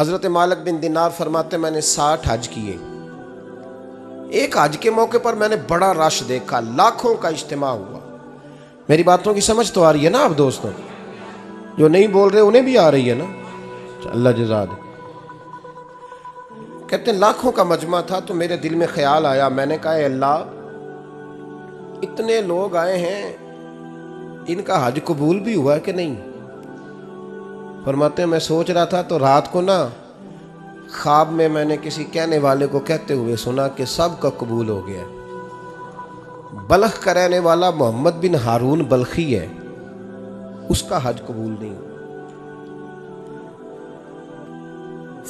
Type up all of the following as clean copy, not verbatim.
حضرت مالک بن دینار فرماتے میں نے 60 حج کیے. ایک حج کے موقع پر میں نے بڑا رش دیکھا، لاکھوں کا اجتماع ہوا. میری باتوں کی سمجھ تو آ رہی ہے نا آپ دوستوں؟ جو نہیں بول رہے انہیں بھی آ رہی ہے نا؟ اللہ جزا دے. کہتے ہیں لاکھوں کا مجمع تھا تو میرے دل میں خیال آیا، میں نے کہا اے اللہ، اتنے لوگ آئے ہیں، ان کا حج قبول بھی ہوا ہے کہ نہیں؟ فرماتے ہیں میں سوچ رہا تھا تو رات کو نا خواب میں نے کسی کہنے والے کو کہتے ہوئے سنا کہ سب کا قبول ہو گیا. بلخ کا رہنے والا محمد بن ہارون بلخی ہے، اس کا حج قبول نہیں.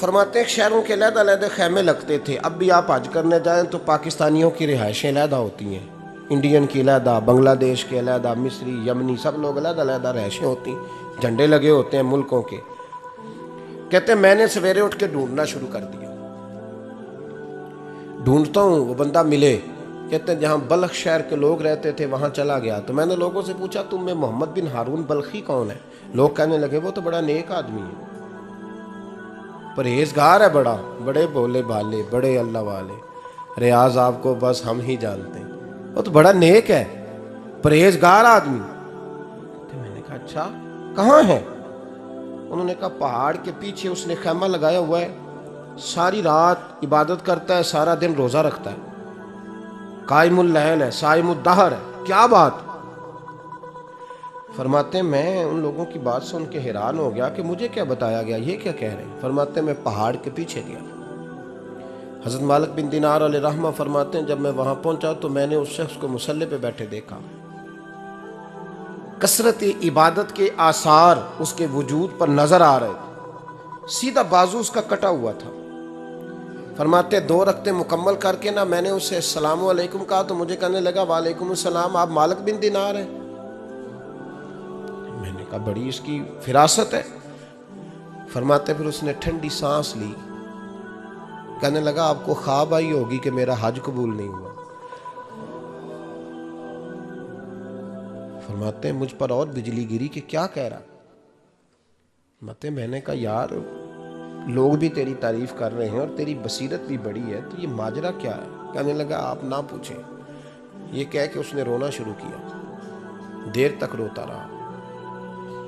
فرماتے ہیں شہروں کے علیحدہ علیحدہ خیمے لگتے تھے. اب بھی آپ حج کرنے جائیں تو پاکستانیوں کی رہائشیں علیحدہ ہوتی ہیں، انڈین کی علیحدہ، بنگلہ دیش کے علیحدہ، مصری، یمنی، سب لوگ علیحدہ علیحدہ رہائشیں ہوتی ہیں، جھنڈے لگے ہوتے ہیں ملکوں کے. کہتے ہیں میں نے سویرے اٹھ کے ڈھونڈنا شروع کر دیا. ڈھونڈتا ہوں وہ بندہ ملے. کہتے ہیں جہاں بلخ شہر کے لوگ رہتے تھے وہاں چلا گیا تو میں نے لوگوں سے پوچھا تم میں محمد بن ہارون بلخی کون ہے؟ لوگ کہنے لگے وہ تو بڑا نیک آدمی ہے، پرہیزگار ہے، بڑے بولے بھالے، بڑے اللہ والے، ریاض آپ کو بس ہم ہی جانتے ہیں، وہ تو بڑا نیک ہے، پرہیزگار آدمی. تو میں نے کہا اچھا کہاں ہے؟ انہوں نے کہا پہاڑ کے پیچھے اس نے خیمہ لگایا ہوا ہے، ساری رات عبادت کرتا ہے، سارا دن روزہ رکھتا ہے، قائم اللیل ہے، صائم الدہر ہے. کیا بات! فرماتے ہیں میں ان لوگوں کی بات سن کے حیران ہو گیا کہ مجھے کیا بتایا گیا، یہ کیا کہہ رہے ہیں. فرماتے ہیں میں پہاڑ کے پیچھے گیا. حضرت مالک بن دینار علیہ رحمہ فرماتے ہیں جب میں وہاں پہنچا تو میں نے اس شخص کو مصلی پہ بیٹھے دیکھا. کثرت عبادت کے آثار اس کے وجود پر نظر آ رہے تھے. سیدھا بازو اس کا کٹا ہوا تھا. فرماتے 2 رکعتیں مکمل کر کے نا میں نے اسے السلام علیکم کہا تو مجھے کہنے لگا وعلیکم السلام، آپ مالک بن دینار ہیں؟ میں نے کہا بڑی اس کی فراست ہے. فرماتے پھر اس نے ٹھنڈی سانس لی، کہنے لگا آپ کو خواب آئی ہوگی کہ میرا حج قبول نہیں ہوا. فرماتے ہیں مجھ پر اور بجلی گری کہ کیا کہہ رہا. فرماتے میں نے کہا یار لوگ بھی تیری تعریف کر رہے ہیں اور تیری بصیرت بھی بڑی ہے، تو یہ ماجرا کیا ہے؟ کہنے لگا آپ نہ پوچھیں. یہ کہہ کے اس نے رونا شروع کیا، دیر تک روتا رہا.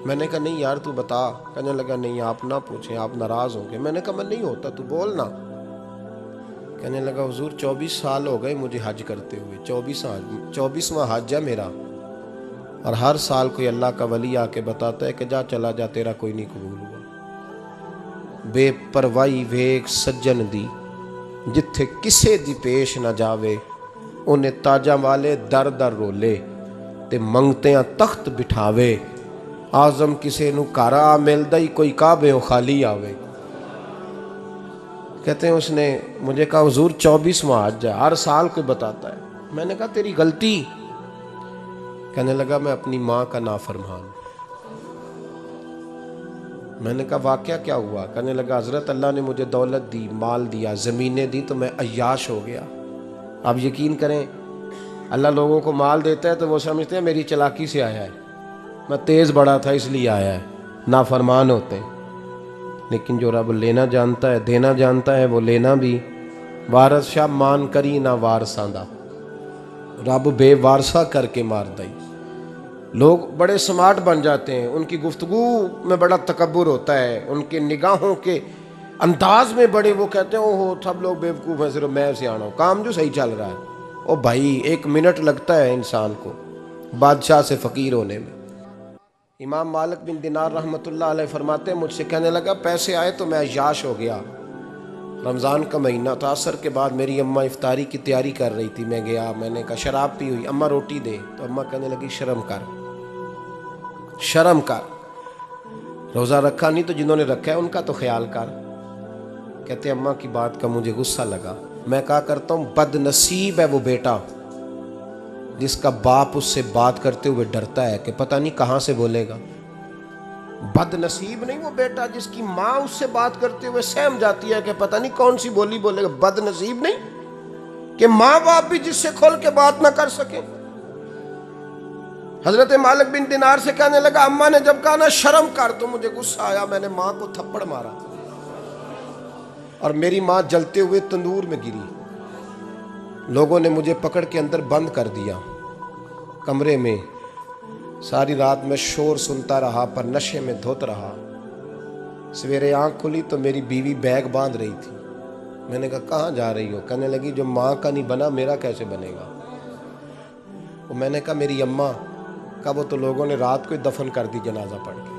میں نے کہا نہیں یار تو بتا. کہنے لگا نہیں آپ نہ پوچھیں، آپ ناراض ہوں گے. میں نے کہا میں نہیں ہوتا، تو بولنا. کہنے لگا حضور 24 سال ہو گئے مجھے حج کرتے ہوئے، 24واں حج ہے میرا، اور ہر سال کوئی اللہ کا ولی آ کے بتاتا ہے کہ جا چلا جا تیرا کوئی نہیں قبول ہوا. بے پروائی ویک سجن دی جتھے کسے دی پیش نہ جاوے، انہیں تاجاں والے در در رولے تے منگتیاں تخت بٹھاوے. آزم کسے نو کارا ملدا ہی کوئی کعبے خالی آوے. کہتے ہیں اس نے مجھے کہا حضور 24واں حج ہے، ہر سال کوئی بتاتا ہے. میں نے کہا تیری غلطی. کہنے لگا میں اپنی ماں کا نافرمان. میں نے کہا واقعہ کیا ہوا؟ کہنے لگا حضرت اللہ نے مجھے دولت دی، مال دیا، زمینیں دی تو میں عیاش ہو گیا. آپ یقین کریں اللہ لوگوں کو مال دیتا ہے تو وہ سمجھتے ہیں میری چلاکی سے آیا ہے، میں تیز بڑا تھا اس لیے آیا ہے، نافرمان ہوتے ہیں. لیکن جو رب لینا جانتا ہے، دینا جانتا ہے، وہ لینا بھی. وارث شاہ مان کری نہ وارثاں دا، رب بے وارثہ کر کے مار دائی. لوگ بڑے سمارٹ بن جاتے ہیں، ان کی گفتگو میں بڑا تکبر ہوتا ہے، ان کے نگاہوں کے انداز میں بڑے وہ کہتے ہیں اوہ سب لوگ بیوقوف ہیں صرف میں سیانا ہوں، کام جو صحیح چل رہا ہے. او بھائی 1 منٹ لگتا ہے انسان کو بادشاہ سے فقیر ہونے میں. امام مالک بن دینار رحمۃ اللہ علیہ فرماتے ہیں مجھ سے کہنے لگا پیسے آئے تو میں عیاش ہو گیا. رمضان کا مہینہ تھا، عصر کے بعد میری اماں افطاری کی تیاری کر رہی تھی. میں گیا، میں نے کہا شراب پی ہوئی، اماں روٹی دے. تو اماں کہنے لگی شرم کر، شرم کر، روزہ رکھا نہیں تو جنہوں نے رکھا ہے ان کا تو خیال کر. کہتے اماں کی بات کا مجھے غصہ لگا. میں کہا کرتا ہوں بد نصیب ہے وہ بیٹا جس کا باپ اس سے بات کرتے ہوئے ڈرتا ہے کہ پتہ نہیں کہاں سے بولے گا. بد نصیب نہیں وہ بیٹا جس کی ماں اس سے بات کرتے ہوئے سہم جاتی ہے کہ پتہ نہیں کون سی بولی بولے گا. بد نصیب نہیں کہ ماں باپ بھی جس سے کھول کے بات نہ کر سکیں. حضرت مالک بن دینار سے کہنے لگا اماں نے جب کہا نا شرم کر تو مجھے غصہ آیا، میں نے ماں کو تھپڑ مارا. اور میری ماں جلتے ہوئے تندور میں گری. لوگوں نے مجھے پکڑ کے اندر بند کر دیا کمرے میں. ساری رات میں شور سنتا رہا پر نشے میں دھوت رہا. سویرے آنکھ کھلی تو میری بیوی بیگ باندھ رہی تھی. میں نے کہا کہاں جا رہی ہو؟ کہنے لگی جو ماں کا نہیں بنا میرا کیسے بنے گا. میں نے کہا میری اماں کا وہ تو لوگوں نے رات کو ہی دفن کر دی جنازہ پڑھ کے.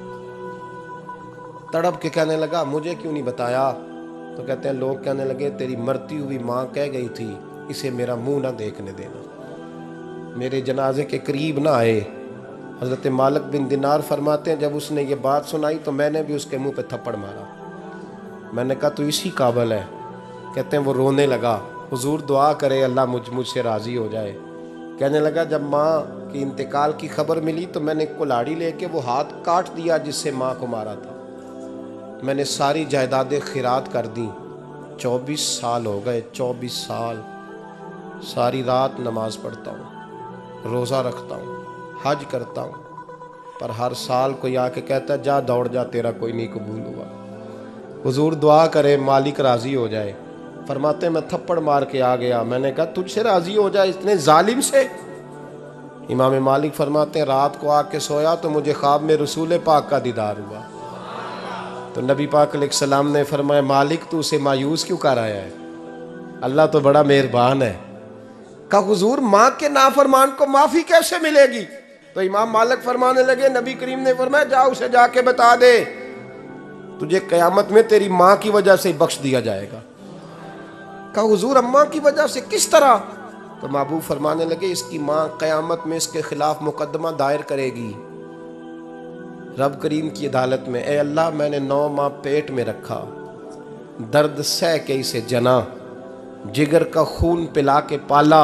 تڑپ کے کہنے لگا مجھے کیوں نہیں بتایا؟ تو کہتے ہیں لوگ کہنے لگے تیری مرتی ہوئی ماں کہہ گئی تھی اسے میرا منہ نہ دیکھنے دینا. میرے جنازے کے قریب نہ آئے. حضرت مالک بن دینار فرماتے ہیں جب اس نے یہ بات سنائی تو میں نے بھی اس کے منہ پہ تھپڑ مارا. میں نے کہا تو اسی قابل ہے. کہتے ہیں وہ رونے لگا حضور دعا کرے اللہ مجھ سے راضی ہو جائے. کہنے لگا جب ماں کی انتقال کی خبر ملی تو میں نے کلاڑی لے کے وہ ہاتھ کاٹ دیا جس سے ماں کو مارا تھا. میں نے ساری جائیدادیں خیرات کر دیں. 24 سال ہو گئے. 24 سال ساری رات نماز پڑھتا ہوں, روزہ رکھتا ہوں, حج کرتا ہوں, پر ہر سال کوئی آ کے کہتا ہے جا دوڑ جا تیرا کوئی نہیں قبول ہوا. حضور دعا کرے مالک راضی ہو جائے. فرماتے میں تھپڑ مار کے آ گیا. میں نے کہا تجھ سے راضی ہو جائے اتنے ظالم سے؟ امام مالک فرماتے ہیں رات کو آ کے سویا تو مجھے خواب میں رسول پاک کا دیدار ہوا. تو نبی پاک علیہ السلام نے فرمایا مالک تو اسے مایوس کیوں کر آیا ہے؟ اللہ تو بڑا مہربان ہے. کہا حضور ماں کے نافرمان کو معافی کیسے ملے گی؟ تو امام مالک فرمانے لگے نبی کریم نے فرمایا جا اسے جا کے بتا دے تجھے قیامت میں تیری ماں کی وجہ سے بخش دیا جائے گا. کہا حضور اماں کی وجہ سے کس طرح؟ تو محبوب فرمانے لگے اس کی ماں قیامت میں اس کے خلاف مقدمہ دائر کرے گی رب کریم کی عدالت میں. اے اللہ میں نے 9 ماہ پیٹ میں رکھا, درد سہ کے اسے جنا, جگر کا خون پلا کے پالا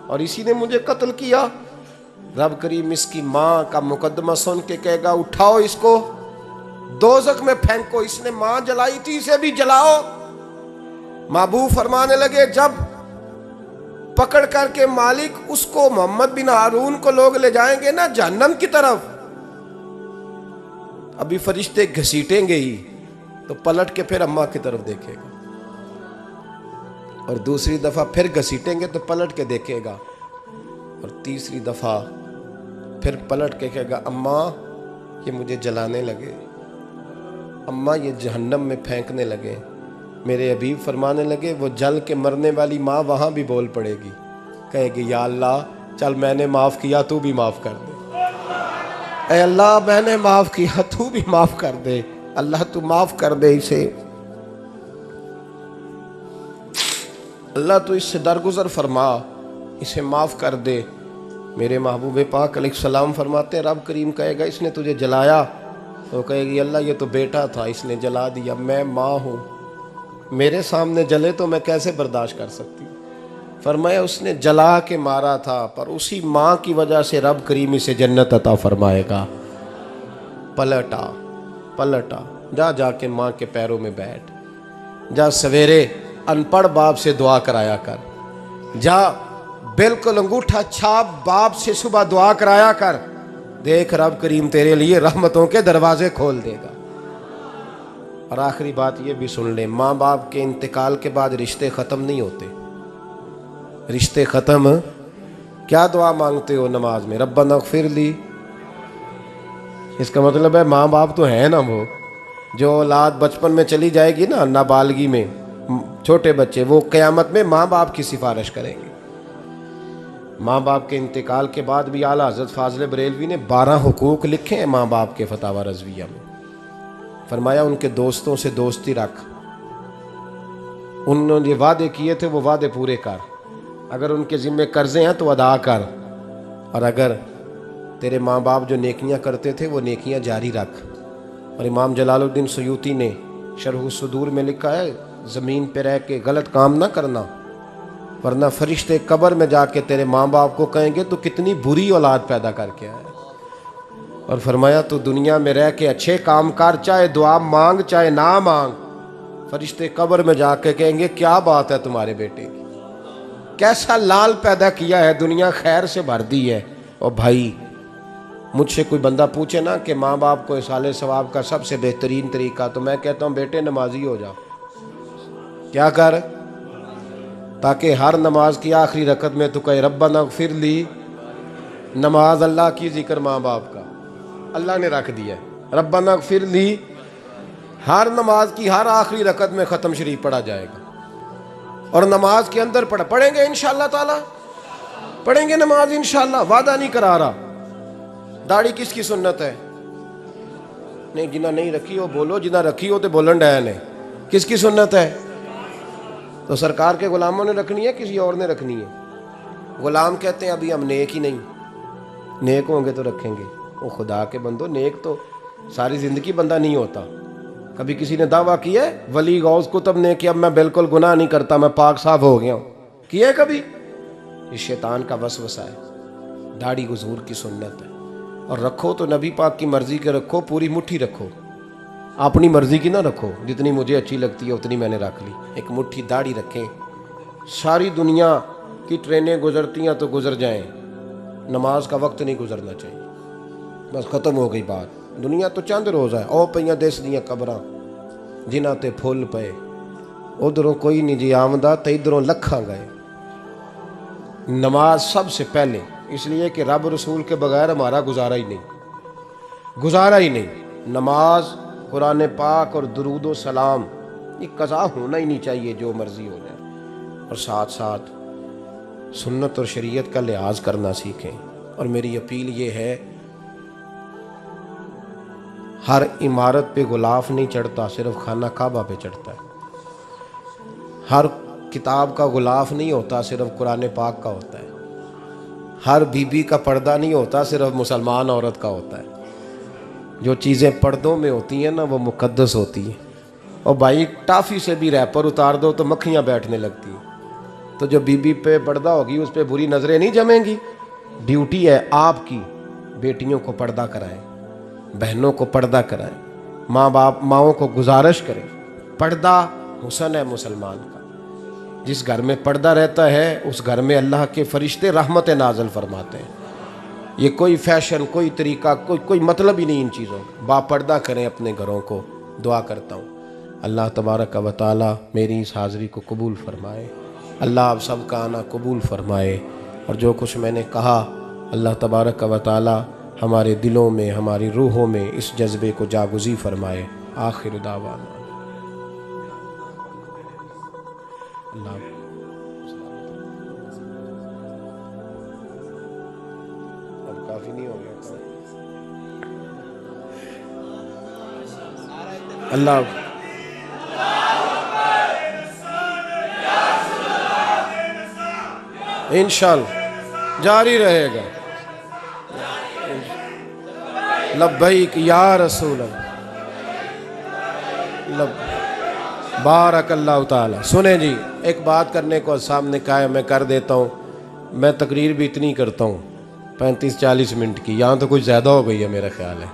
اور اسی نے مجھے قتل کیا. رب کریم اس کی ماں کا مقدمہ سن کے کہے گا اٹھاؤ اس کو دوزخ میں پھینکو, اس نے ماں جلائی تھی اسے بھی جلاؤ. محبوب فرمانے لگے جب پکڑ کر کے مالک اس کو محمد بن ہارون کو لوگ لے جائیں گے نا جہنم کی طرف, ابھی فرشتے گھسیٹیں گے ہی تو پلٹ کے پھر اماں کی طرف دیکھے گا اور دوسری دفعہ پھر گھسیٹیں گے تو پلٹ کے دیکھے گا اور تیسری دفعہ پھر پلٹ کے کہے گا اماں یہ مجھے جلانے لگے, اماں یہ جہنم میں پھینکنے لگے. میرے حبیب فرمانے لگے وہ جل کے مرنے والی ماں وہاں بھی بول پڑے گی, کہے گی یا اللہ چل میں نے معاف کیا تو بھی معاف کر دے. اے اللہ میں نے معاف کیا تو بھی معاف کر دے. اللہ تو معاف کر دے اسے, اللہ تو اس سے درگزر فرما, اسے معاف کر دے. میرے محبوب پاک علیہ السلام فرماتے ہیں رب کریم کہے گا اس نے تجھے جلایا تو کہے گی اللہ یہ تو بیٹا تھا اس نے جلا دیا, میں ماں ہوں میرے سامنے جلے تو میں کیسے برداشت کر سکتی. فرمایا اس نے جلا کے مارا تھا پر اسی ماں کی وجہ سے رب کریم اسے جنت عطا فرمائے گا. پلٹا جا کے ماں کے پیروں میں بیٹھ, جا سویرے ان پڑھ باپ سے دعا کرایا کر, جا بالکل انگوٹھا چھاپ باپ سے صبح دعا کرایا کر, دیکھ رب کریم تیرے لیے رحمتوں کے دروازے کھول دے گا. اور آخری بات یہ بھی سن لیں, ماں باپ کے انتقال کے بعد رشتے ختم نہیں ہوتے. رشتے ختم کیا دعا مانگتے ہو نماز میں ربنا اغفر لی, اس کا مطلب ہے ماں باپ تو ہیں نا وہ جو اولاد بچپن میں چلی جائے گی نا نابالغی میں چھوٹے بچے وہ قیامت میں ماں باپ کی سفارش کریں گے. ماں باپ کے انتقال کے بعد بھی اعلیٰ حضرت فاضل بریلوی نے 12 حقوق لکھے ہیں ماں باپ کے فتاوی رضویہ میں. فرمایا ان کے دوستوں سے دوستی رکھ, انہوں نے وعدے کیے تھے وہ وعدے پورے کر, اگر ان کے ذمہ قرضے ہیں تو ادا کر, اور اگر تیرے ماں باپ جو نیکیاں کرتے تھے وہ نیکیاں جاری رکھ. اور امام جلال الدین سیوطی نے شرح الصدور میں لکھا ہے زمین پہ رہ کے غلط کام نہ کرنا ورنہ فرشتے قبر میں جا کے تیرے ماں باپ کو کہیں گے تو کتنی بری اولاد پیدا کر کے آیا. اور فرمایا تو دنیا میں رہ کے اچھے کام کر, چاہے دعا مانگ چاہے نہ مانگ, فرشتے قبر میں جا کے کہیں گے کیا بات ہے تمہارے بیٹے کی, کیسا لال پیدا کیا ہے, دنیا خیر سے بھر دی ہے. اور بھائی مجھ سے کوئی بندہ پوچھے نا کہ ماں باپ کو اصالہ ثواب کا سب سے بہترین طریقہ, تو میں کہتا ہوں بیٹے نمازی ہو جاؤ. کیا کر، تاکہ ہر نماز کی آخری رکعت میں تو کہے ربنا اغفر لی. نماز اللہ کی، ذکر ماں باپ کا اللہ نے رکھ دیا ہے. ربنا اغفر لی ہر نماز کی ہر آخری رکعت میں ختم شریف پڑھا جائے گا. اور نماز کے اندر پڑھیں گے انشاءاللہ تعالی، پڑھیں گے نماز انشاءاللہ، وعدہ نہیں کرا رہا. داڑھی کس کی سنت ہے؟ نہیں، جنہ نہیں رکھی ہو بولو، جنہ رکھی ہو تو بولن ڈایا نے. کس کی سنت ہے؟ تو سرکار کے غلاموں نے رکھنی ہے، کسی اور نے رکھنی ہے؟ غلام کہتے ہیں ابھی ہم نیک ہی نہیں، نیک ہوں گے تو رکھیں گے. وہ خدا کے بندو، نیک تو ساری زندگی بندہ نہیں ہوتا. کبھی کسی نے دعویٰ کیا ہے ولی غوث کتب نے کہ اب میں بالکل گناہ نہیں کرتا، میں پاک صاف ہو گیا ہوں؟ کیا ہے کبھی؟ یہ شیطان کا وسوسہ ہے. داڑھی حضور کی سنت ہے. اور رکھو تو نبی پاک کی مرضی کے رکھو، پوری مٹھی رکھو، اپنی مرضی کی نہ رکھو. جتنی مجھے اچھی لگتی ہے اتنی میں نے رکھ لی. ایک مٹھی داڑھی رکھیں. ساری دنیا کی ٹرینیں گزرتی ہیں تو گزر جائیں، نماز کا وقت نہیں گزرنا چاہیے. بس ختم ہو گئی بات. دنیا تو چند روز ہے. او پئیاں دس دیاں قبراں جنہاں تے پھول پئے، ادھروں کوئی نہیں جی آمدہ تے ادھروں لکھاں گئے. نماز سب سے پہلے، اس لیے کہ رب رسول کے بغیر ہمارا گزارا ہی نہیں. نماز، قرآن پاک اور درود و سلام، یہ قضا ہونا ہی نہیں چاہیے، جو مرضی ہو جائے. اور ساتھ ساتھ سنت اور شریعت کا لحاظ کرنا سیکھیں. اور میری اپیل یہ ہے، ہر عمارت پہ غلاف نہیں چڑھتا، صرف خانہ کعبہ پہ چڑھتا ہے. ہر کتاب کا غلاف نہیں ہوتا، صرف قرآن پاک کا ہوتا ہے. ہر بی بی کا پردہ نہیں ہوتا، صرف مسلمان عورت کا ہوتا ہے. جو چیزیں پردوں میں ہوتی ہیں نا وہ مقدس ہوتی ہیں. اور بھائی ٹافی سے بھی ریپر اتار دو تو مکھیاں بیٹھنے لگتی ہیں. تو جو بی بی پہ پردہ ہوگی اس پہ بری نظریں نہیں جمیں گی. ڈیوٹی ہے آپ کی، بیٹیوں کو پردہ کرائیں، بہنوں کو پردہ کرائیں، ماؤں کو گزارش کریں. پردہ حسن ہے مسلمان کا. جس گھر میں پردہ رہتا ہے اس گھر میں اللہ کے فرشتے رحمت نازل فرماتے ہیں. یہ کوئی فیشن، کوئی طریقہ، کوئی مطلب ہی نہیں ان چیزوں کا. با پردہ کریں اپنے گھروں کو. دعا کرتا ہوں اللہ تبارک و تعالی میری اس حاضری کو قبول فرمائے. اللہ آپ سب کا آنا قبول فرمائے. اور جو کچھ میں نے کہا اللہ تبارک و تعالی ہمارے دلوں میں، ہماری روحوں میں اس جذبے کو جاگزی فرمائے. آخر دعوانا اللہ. اب کافی نہیں ہو گیا اللہ. انشاءاللہ جاری رہے گا. لبیک یا رسول اللہ. بارک اللہ تعالی. سنیں جی، ایک بات کرنے کو سامنے کہا ہے، میں کر دیتا ہوں. میں تقریر بھی اتنی کرتا ہوں 35-40 منٹ کی، یہاں تو کچھ زیادہ ہو گئی ہے میرا خیال ہے.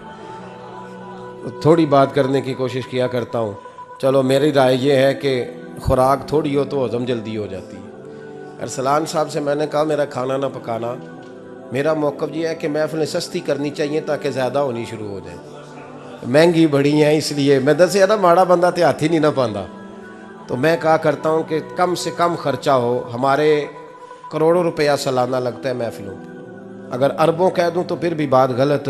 تھوڑی بات کرنے کی کوشش کیا کرتا ہوں. چلو میری رائے یہ ہے کہ خوراک تھوڑی ہو تو ہضم جلدی ہو جاتی ہے. ارسلان صاحب سے میں نے کہا میرا کھانا نہ پکانا. میرا موقف یہ ہے کہ محفلیں سستی کرنی چاہیے تاکہ زیادہ ہونی شروع ہو جائیں. مہنگی بڑی ہیں اس لیے میں دس زیادہ ماڑا بندہ تے ہاتھ ہی نہیں نہ پاندہ. تو میں کہا کرتا ہوں کہ کم سے کم خرچہ ہو. ہمارے کروڑوں روپیہ سالانہ لگتا ہے محفلوں پہ. اگر اربوں کہہ دوں تو پھر بھی بات غلط،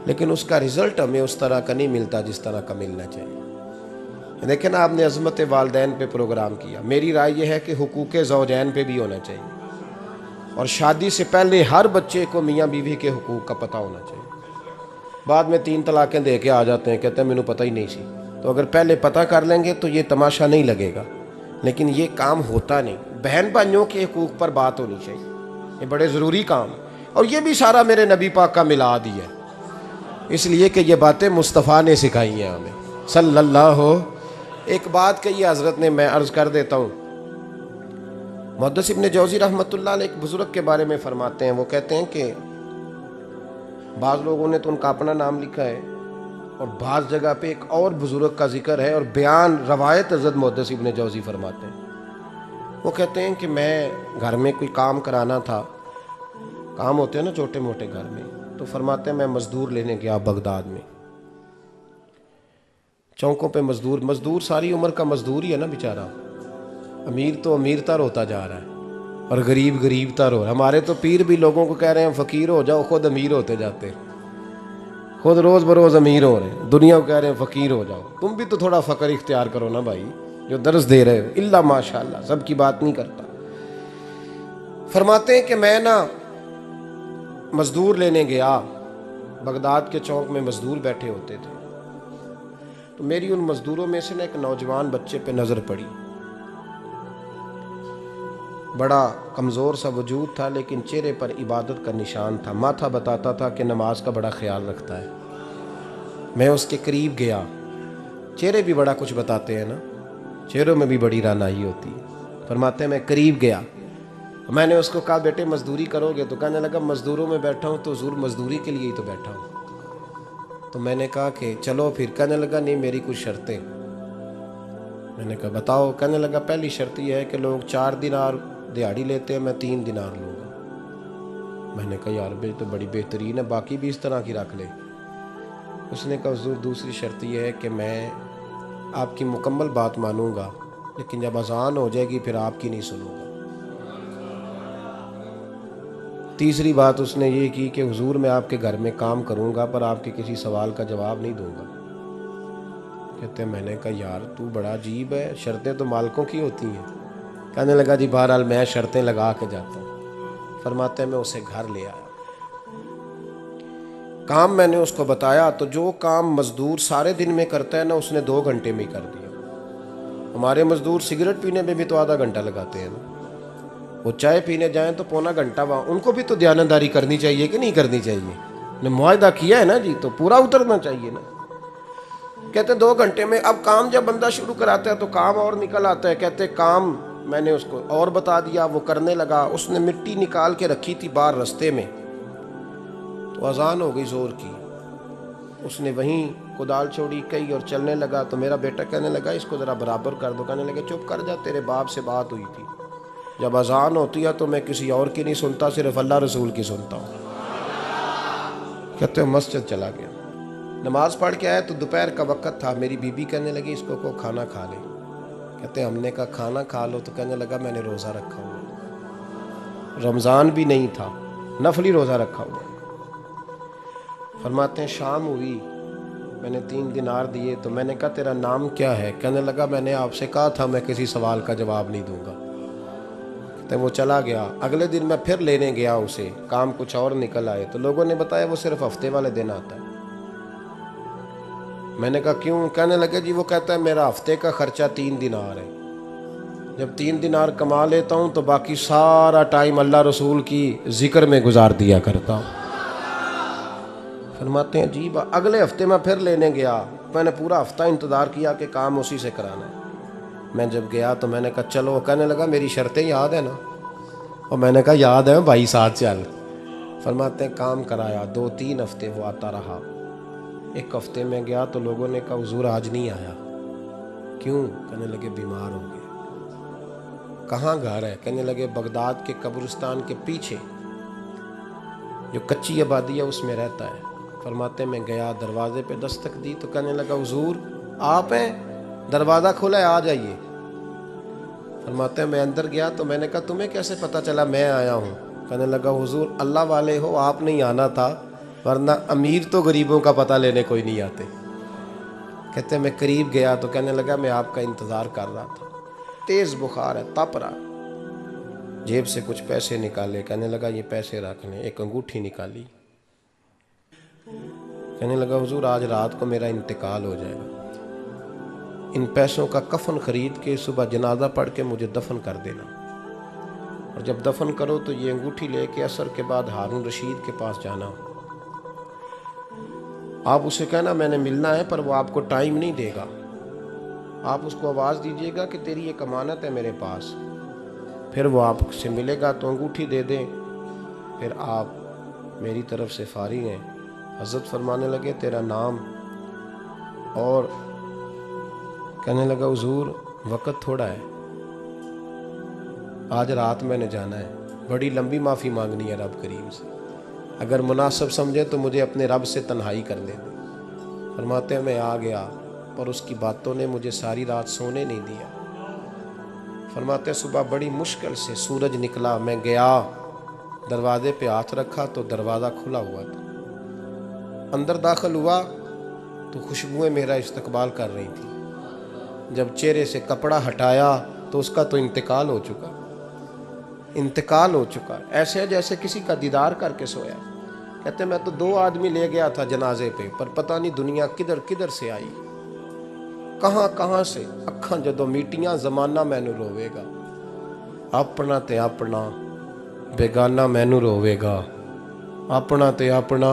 لیکن اس کا رزلٹ ہمیں اس طرح کا نہیں ملتا جس طرح کا ملنا چاہیے. لیکن آپ نے عظمت والدین پہ پروگرام کیا. میری رائے یہ ہے کہ حقوق زوجین پہ بھی ہونا چاہیے. اور شادی سے پہلے ہر بچے کو میاں بیوی کے حقوق کا پتہ ہونا چاہیے. بعد میں 3 طلاقیں دے کے آ جاتے ہیں، کہتے ہیں مینوں پتہ ہی نہیں سی. تو اگر پہلے پتہ کر لیں گے تو یہ تماشا نہیں لگے گا. لیکن یہ کام ہوتا نہیں. بہن بھائیوں کے حقوق پر بات ہونی چاہیے، یہ بڑے ضروری کام. اور یہ بھی سارا میرے نبی پاک کا میلاد ہی ہے، اس لیے کہ یہ باتیں مصطفیٰ نے سکھائی ہیں ہمیں صلی اللہ. ایک بات کہی حضرت نے، میں عرض کر دیتا ہوں. محدث ابن جوزی رحمۃ اللہ علیہ ایک بزرگ کے بارے میں فرماتے ہیں. وہ کہتے ہیں کہ بعض لوگوں نے تو ان کا اپنا نام لکھا ہے اور بعض جگہ پہ ایک اور بزرگ کا ذکر ہے اور بیان روایت حضرت محدث ابن جوزی فرماتے ہیں. وہ کہتے ہیں کہ میں گھر میں کوئی کام کرانا تھا، کام ہوتے ہیں نا چھوٹے موٹے گھر میں. تو فرماتے ہیں میں مزدور لینے گیا بغداد میں. چوکوں پہ مزدور ساری عمر کا مزدور ہی ہے نا بیچارہ. امیر تو امیر تر ہوتا جا رہا ہے اور غریب غریب تر ہو رہا ہے. ہمارے تو پیر بھی لوگوں کو کہہ رہے ہیں فقیر ہو جاؤ، خود امیر ہوتے جاتے ہیں، خود روز بروز امیر ہو رہے ہیں، دنیا کو کہہ رہے ہیں فقیر ہو جاؤ. تم بھی تو تھوڑا فقر اختیار کرو نا بھائی، جو درس دے رہے ہو. اللہ ماشاء اللہ، سب کی بات نہیں کرتا. فرماتے ہیں کہ میں نا مزدور لینے گیا، بغداد کے چوک میں مزدور بیٹھے ہوتے تھے، تو میری ان مزدوروں میں سے نا ایک نوجوان بچے پہ نظر پڑی. بڑا کمزور سا وجود تھا لیکن چہرے پر عبادت کا نشان تھا. ماتھا بتاتا تھا کہ نماز کا بڑا خیال رکھتا ہے. میں اس کے قریب گیا. چہرے بھی بڑا کچھ بتاتے ہیں نا، چہروں میں بھی بڑی رانائی ہوتی ہے. فرماتے ہیں میں قریب گیا، میں نے اس کو کہا بیٹے مزدوری کرو گے؟ تو کہنے لگا مزدوروں میں بیٹھا ہوں تو حضور مزدوری کے لیے ہی تو بیٹھا ہوں. تو میں نے کہا کہ چلو پھر. کہنے لگا نہیں میری کچھ شرطیں. میں نے کہا بتاؤ. کہنے لگا پہلی شرط یہ ہے کہ لوگ 4 دینار دیہاڑی لیتے ہیں، میں 3 دینار لوں گا. میں نے کہا یار بھائی تو بڑی بہترین ہے، باقی بھی اس طرح کی رکھ لے. اس نے کہا حضور دوسری شرط یہ ہے کہ میں آپ کی مکمل بات مانوں گا لیکن جب اذان ہو جائے گی پھر آپ کی نہیں سنوں گا. تیسری بات اس نے یہ کی کہ حضور میں آپ کے گھر میں کام کروں گا پر آپ کے کسی سوال کا جواب نہیں دوں گا. کہتے ہیں میں نے کہا یار تو بڑا عجیب ہے، شرطیں تو مالکوں کی ہوتی ہیں. کہنے لگا جی بہرحال میں شرطیں لگا کے جاتا ہوں. فرماتے ہیں میں اسے گھر لے آیا. کام میں نے اس کو بتایا تو جو کام مزدور سارے دن میں کرتا ہے نا اس نے 2 گھنٹے میں کر دیا. ہمارے مزدور سگریٹ پینے میں بھی تو آدھا گھنٹہ لگاتے ہیں نا، وہ چائے پینے جائیں تو پونا گھنٹہ وہاں. ان کو بھی تو دیانتداری کرنی چاہیے کہ نہیں کرنی چاہیے؟ نے معاہدہ کیا ہے نا جی تو پورا اترنا چاہیے نا. کہتے 2 گھنٹے میں. اب کام جب بندہ شروع کراتا ہے تو کام اور نکل آتا ہے. کہتے کام میں نے اس کو اور بتا دیا، وہ کرنے لگا. اس نے مٹی نکال کے رکھی تھی باہر رستے میں، تو اذان ہو گئی زور کی. اس نے وہیں کدال چھوڑی کئی اور چلنے لگا. تو میرا بیٹا کہنے لگا اس کو ذرا برابر کر دو. کہنے لگا چپ کر جا، تیرے باپ سے بات ہوئی تھی، جب اذان ہوتی ہے تو میں کسی اور کی نہیں سنتا، صرف اللہ رسول کی سنتا ہوں. کہتے ہیں مسجد چلا گیا. نماز پڑھ کے آیا تو دوپہر کا وقت تھا. میری بیوی کہنے لگی اس کو کھانا کھا لے. کہتے ہیں ہم نے کہا کھانا کھا لو. تو کہنے لگا میں نے روزہ رکھا ہوا، رمضان بھی نہیں تھا، نفلی روزہ رکھا ہوا. فرماتے ہیں شام ہوئی، میں نے 3 دینار دیے. تو میں نے کہا تیرا نام کیا ہے؟ کہنے لگا میں نے آپ سے کہا تھا میں کسی سوال کا جواب نہیں دوں گا. تو وہ چلا گیا. اگلے دن میں پھر لینے گیا اسے، کام کچھ اور نکل آئے. تو لوگوں نے بتایا وہ صرف ہفتے والے دن آتا ہے. میں نے کہا کیوں؟ کہنے لگے جی وہ کہتا ہے میرا ہفتے کا خرچہ 3 دینار ہے، جب 3 دینار کما لیتا ہوں تو باقی سارا ٹائم اللہ رسول کی ذکر میں گزار دیا کرتا ہوں. فرماتے ہیں جی اگلے ہفتے میں پھر لینے گیا. میں نے پورا ہفتہ انتظار کیا کہ کام اسی سے کرانا ہے. میں جب گیا تو میں نے کہا چلو. کہنے لگا میری شرطیں یاد ہیں نا؟ اور میں نے کہا یاد ہے بھائی ساتھ چل. فرماتے ہیں کام کرایا. 2-3 ہفتے وہ آتا رہا. ایک ہفتے میں گیا تو لوگوں نے کہا حضور آج نہیں آیا. کیوں؟ کہنے لگے بیمار ہو گئے. کہاں گھر ہے؟ کہنے لگے بغداد کے قبرستان کے پیچھے جو کچی آبادی ہے اس میں رہتا ہے. فرماتے میں گیا، دروازے پہ دستک دی تو کہنے لگا حضور آپ ہیں؟ دروازہ کھلا ہے آ جائیے. فرماتے ہیں میں اندر گیا تو میں نے کہا تمہیں کیسے پتہ چلا میں آیا ہوں؟ کہنے لگا حضور اللہ والے ہو آپ نہیں آنا تھا، ورنہ امیر تو غریبوں کا پتہ لینے کوئی نہیں آتے. کہتے ہیں میں قریب گیا تو کہنے لگا میں آپ کا انتظار کر رہا تھا، تیز بخار ہے تپ رہا. جیب سے کچھ پیسے نکالے. کہنے لگا یہ پیسے رکھ لیں. ایک انگوٹھی نکالی. کہنے لگا حضور آج رات کو میرا انتقال ہو جائے گا، ان پیسوں کا کفن خرید کے صبح جنازہ پڑھ کے مجھے دفن کر دینا، اور جب دفن کرو تو یہ انگوٹھی لے کے عصر کے بعد ہارون رشید کے پاس جانا. آپ اسے کہنا میں نے ملنا ہے پر وہ آپ کو ٹائم نہیں دے گا. آپ اس کو آواز دیجیے گا کہ تیری ایک امانت ہے میرے پاس. پھر وہ آپ سے ملے گا تو انگوٹھی دے دیں، پھر آپ میری طرف سے فارغ ہیں. حضرت فرمانے لگے تیرا نام؟ اور کہنے لگا حضور وقت تھوڑا ہے، آج رات میں نے جانا ہے، بڑی لمبی معافی مانگنی ہے رب کریم سے، اگر مناسب سمجھے تو مجھے اپنے رب سے تنہائی کرنے دے. فرماتے ہیں میں آ گیا اور اس کی باتوں نے مجھے ساری رات سونے نہیں دیا. فرماتے ہیں صبح بڑی مشکل سے سورج نکلا، میں گیا دروازے پہ ہاتھ رکھا تو دروازہ کھلا ہوا تھا، اندر داخل ہوا تو خوشبوئیں میرا استقبال کر رہی تھی، جب چہرے سے کپڑا ہٹایا تو اس کا تو انتقال ہو چکا، ایسے ہے جیسے کسی کا دیدار کر کے سویا۔ کہتے میں تو 2 آدمی لے گیا تھا جنازے پہ، پر پتہ نہیں دنیا کدھر کدھر سے آئی، کہاں سے اکھاں جدوں میٹیاں زمانہ مینوں روے گا، اپنا تے اپنا بیگانہ مینوں روے گا، اپنا تے اپنا۔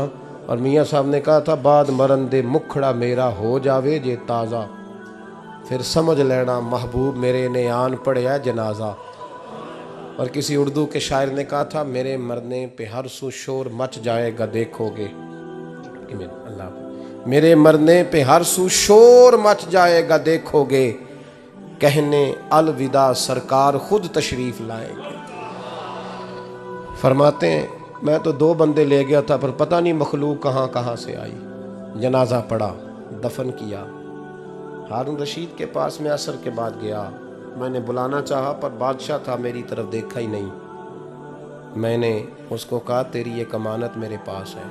اور میاں صاحب نے کہا تھا بعد مرن دے مکھڑا میرا ہو جاوے جے تازہ، پھر سمجھ لینا محبوب میرے نے آن پڑیا جنازہ۔ اور کسی اردو کے شاعر نے کہا تھا میرے مرنے پہ ہر سو شور مچ جائے گا دیکھو گے، میرے مرنے پہ ہر سو شور مچ جائے گا دیکھو گے، کہنے الوداع سرکار خود تشریف لائیں گے۔ فرماتے ہیں میں تو 2 بندے لے گیا تھا پر پتہ نہیں مخلوق کہاں سے آئی، جنازہ پڑا، دفن کیا۔ ہارون رشید کے پاس میں عصر کے بعد گیا، میں نے بلانا چاہا پر بادشاہ تھا، میری طرف دیکھا ہی نہیں۔ میں نے اس کو کہا تیری ایک امانت میرے پاس ہے۔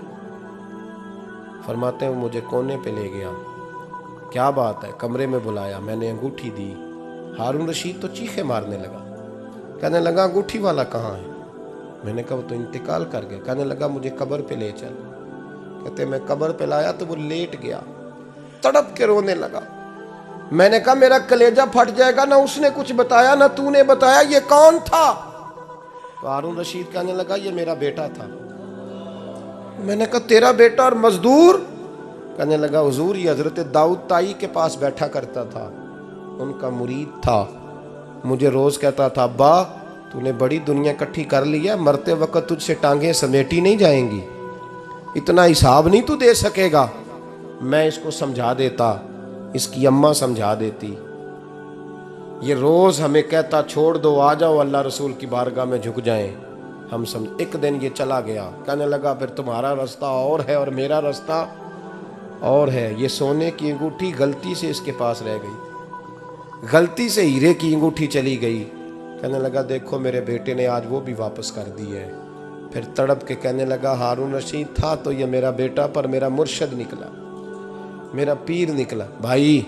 فرماتے ہیں وہ مجھے کونے پہ لے گیا، کیا بات ہے، کمرے میں بلایا، میں نے انگوٹھی دی۔ ہارون رشید تو چیخے مارنے لگا، کہنے لگا انگوٹھی والا کہاں ہے؟ میں نے کہا وہ تو انتقال کر گیا۔ کہنے لگا مجھے قبر پہ لے چل۔ کہتے میں قبر پہ لایا تو وہ لیٹ گیا، تڑپ کے رونے لگا۔ میں نے کہا میرا کلیجہ پھٹ جائے گا، نہ اس نے کچھ بتایا نہ تو نے بتایا، یہ کون تھا؟ تو ہارون رشید کہنے لگا یہ میرا بیٹا تھا۔ میں نے کہا تیرا بیٹا اور مزدور؟ کہنے لگا حضور یہ حضرت داؤد تائی کے پاس بیٹھا کرتا تھا، ان کا مرید تھا، مجھے روز کہتا تھا ابا تو نے بڑی دنیا کٹھی کر لی ہے، مرتے وقت تجھ سے ٹانگیں سمیٹی نہیں جائیں گی، اتنا حساب نہیں تو دے سکے گا۔ میں اس کو سمجھا دیتا، اس کی اماں سمجھا دیتی، یہ روز ہمیں کہتا چھوڑ دو آ جاؤ اللہ رسول کی بارگاہ میں جھک جائیں، ہم سمجھ۔ ایک دن یہ چلا گیا، کہنے لگا پھر تمہارا رستہ اور ہے اور میرا رستہ اور ہے۔ یہ سونے کی انگوٹھی غلطی سے اس کے پاس رہ گئی، غلطی سے ہیرے کی انگوٹھی چلی گئی۔ کہنے لگا دیکھو میرے بیٹے نے آج وہ بھی واپس کر دی ہے۔ پھر تڑپ کے کہنے لگا ہارون رشید تھا تو یہ میرا بیٹا پر میرا مرشد نکلا، میرا پیر نکلا۔ بھائی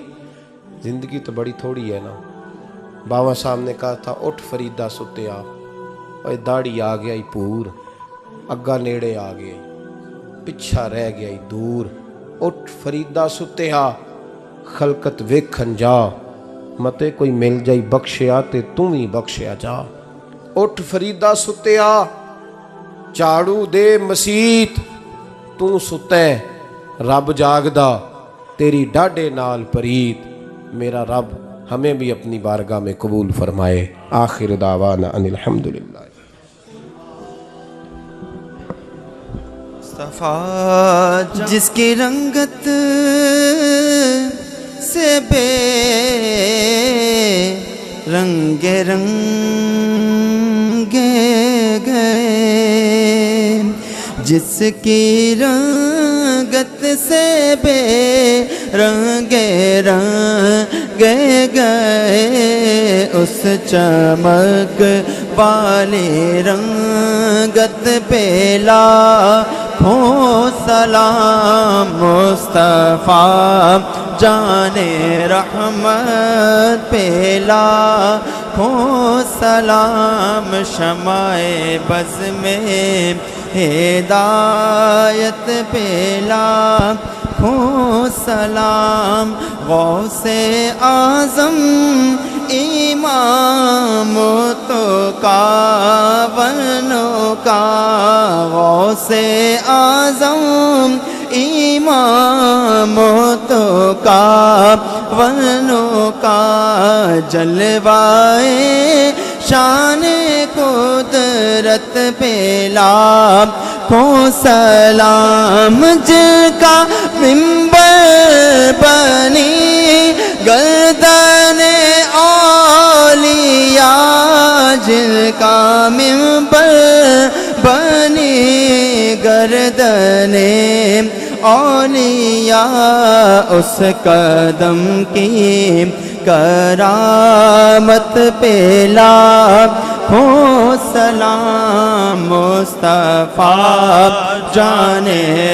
زندگی تو بڑی تھوڑی ہے نا۔ باوا صاحب نے کہا تھا اٹھ فریدہ ستیا، اور داڑھی آ گیا پور، اگا نیڑے آ گئی، پچھا رہ گیا دور۔ اٹھ فریدہ ستیا خلقت ویکھن جا، متے کوئی مل جائی بخشیا تے تم ہی بخشیا جا۔ اٹھ فریدہ ستیا جھاڑو دے مسیت، تو ستے رب جاگدا تیری ڈاڈے نال پریت۔ میرا رب ہمیں بھی اپنی بارگاہ میں قبول فرمائے۔ آخر دعوانا ان الحمدللہ۔ جس کی رنگت سے بے رنگ گئے، جس کی رنگت سے بے رنگ گئے، اس چمک والی رنگت پہ لاکھوں سلام مصطفیٰ جان رحمت پہ لاکھوں سلام، شمع بز میں ہدایت پہ لاکھوں سلام، غوث اعظم امام تو کاونوں کا، غوث اعظم امام تو کاونوں کا، جلوائے شان قدرت پہ لاکھوں سلام، جن کا منبر بنی گردن اولیاء، جن کا منبر بنی گردن اولیاء، اس قدم کی قرار قیامت پہ لاکھوں سلام مصطفیٰ جان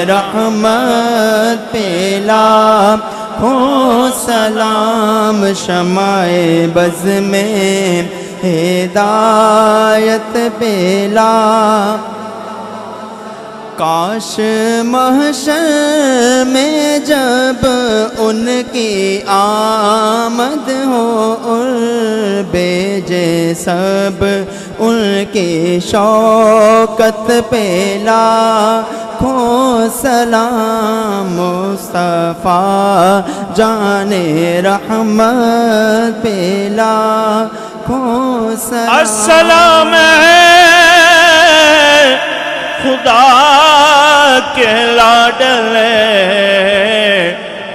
رحمت پہ لاکھوں سلام شمع بز میں ہدایت پہ لاکھ کاش محشر میں جب ان کی آمد ہو اور بھیجے سب ان کی شوکت پہ لاکھوں سلام مصطفیٰ جان رحمت پہ لاکھوں سلام السلام خدا کے لاڈلے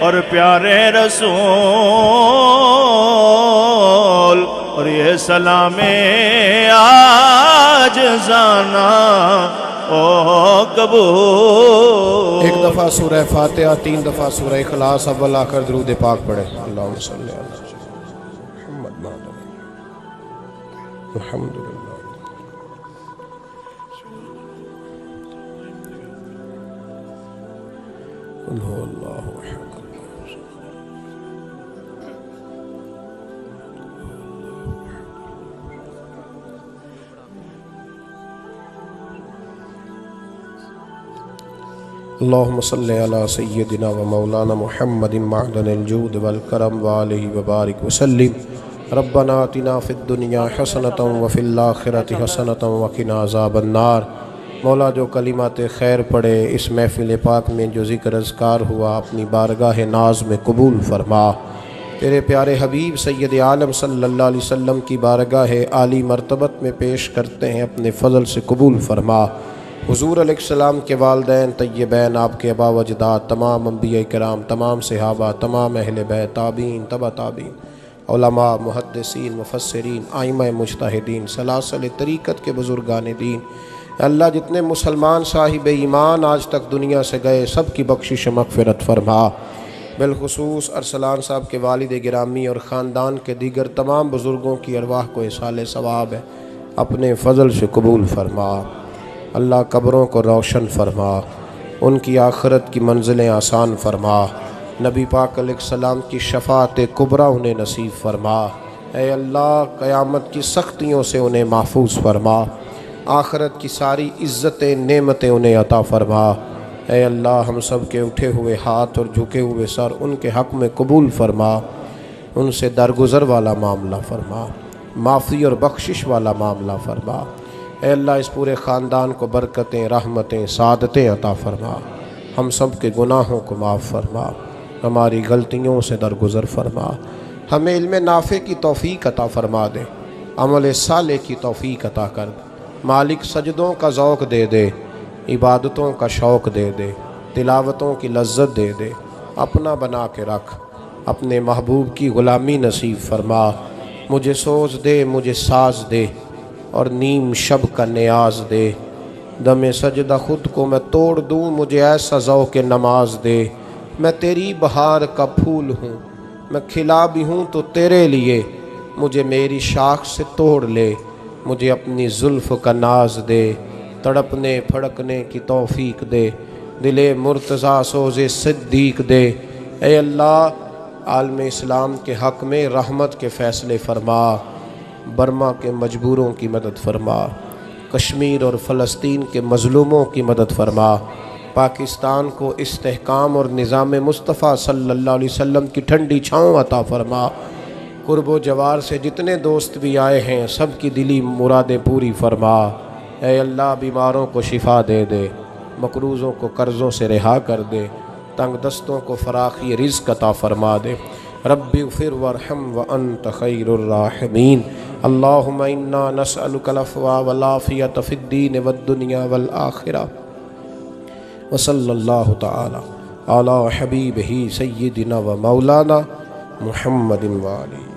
اور پیارے رسول اور یہ سلام آج زانا او قبول. ایک دفعہ سورہ فاتحہ، 3 دفعہ سورہ اخلاص، اول آخر درود پاک پڑھے. اللہم صلی علی محمد الحمدللہ. قل هو اللہ احد. اللہم صلی علی سیدنا و مولانا محمد معدن الجود والکرم وآلہ وبارک وسلم. ربنا آتنا فی الدنیا حسنۃ وفی الآخرۃ حسنۃ وقنا عذاب النار. مولا جو کلمات خیر پڑھے اس محفل پاک میں جو ذکر اذکار ہوا اپنی بارگاہ ناز میں قبول فرما. تیرے پیارے حبیب سید عالم صلی اللہ علیہ وسلم کی بارگاہ عالی مرتبت میں پیش کرتے ہیں، اپنے فضل سے قبول فرما. حضور علیہ السلام کے والدین طیبین، آپ کے آبا و اجداد، تمام انبیاء کرام، تمام صحابہ، تمام اہل بیت، تابعین، تبع تابعین، علماء، محدثین، مفسرین، ائمہ مجتہدین، سلاسل طریقت کے بزرگان دین. اللہ جتنے مسلمان صاحب ایمان آج تک دنیا سے گئے سب کی بخشش و مغفرت فرما. بالخصوص ارسلان صاحب کے والد گرامی اور خاندان کے دیگر تمام بزرگوں کی ارواح کو ایصال ثواب ہے اپنے فضل سے قبول فرما. اللہ قبروں کو روشن فرما، ان کی آخرت کی منزلیں آسان فرما. نبی پاک علیہ السلام کی شفاعت کبریٰ انہیں نصیب فرما. اے اللہ قیامت کی سختیوں سے انہیں محفوظ فرما. آخرت کی ساری عزتیں نعمتیں انہیں عطا فرما. اے اللہ ہم سب کے اٹھے ہوئے ہاتھ اور جھکے ہوئے سر ان کے حق میں قبول فرما. ان سے درگزر والا معاملہ فرما، معافی اور بخشش والا معاملہ فرما. اے اللہ اس پورے خاندان کو برکتیں، رحمتیں، سعادتیں عطا فرما. ہم سب کے گناہوں کو معاف فرما، ہماری غلطیوں سے درگزر فرما. ہمیں علم نافع کی توفیق عطا فرما دے، عمل صالح کی توفیق عطا کر. مالک سجدوں کا ذوق دے دے، عبادتوں کا شوق دے دے، تلاوتوں کی لذت دے دے. اپنا بنا کے رکھ، اپنے محبوب کی غلامی نصیب فرما. مجھے سوز دے، مجھے ساز دے اور نیم شب کا نیاز دے. دم سجدہ خود کو میں توڑ دوں، مجھے ایسا ذوق نماز دے. میں تیری بہار کا پھول ہوں، میں کھلا بھی ہوں تو تیرے لیے. مجھے میری شاخ سے توڑ لے، مجھے اپنی زلف کا ناز دے. تڑپنے پھڑکنے کی توفیق دے، دل مرتضیٰ سوز صدیق دے. اے اللہ عالم اسلام کے حق میں رحمت کے فیصلے فرما. برما کے مجبوروں کی مدد فرما، کشمیر اور فلسطین کے مظلوموں کی مدد فرما. پاکستان کو استحکام اور نظام مصطفیٰ صلی اللہ علیہ وسلم کی ٹھنڈی چھاؤں عطا فرما. قرب و جوار سے جتنے دوست بھی آئے ہیں سب کی دلی مرادیں پوری فرما. اے اللہ بیماروں کو شفا دے دے، مقروضوں کو قرضوں سے رہا کر دے، تنگ دستوں کو فراخی رزق عطا فرما دے. رب اغفر وارحم وانت خیر الراحمین. اللہم انا نسألک العفو والعافیۃ فی الدین والدنیا والآخرہ. وصلی اللہ تعالی علی حبیبہ سیدنا و مولانا محمد وآلہ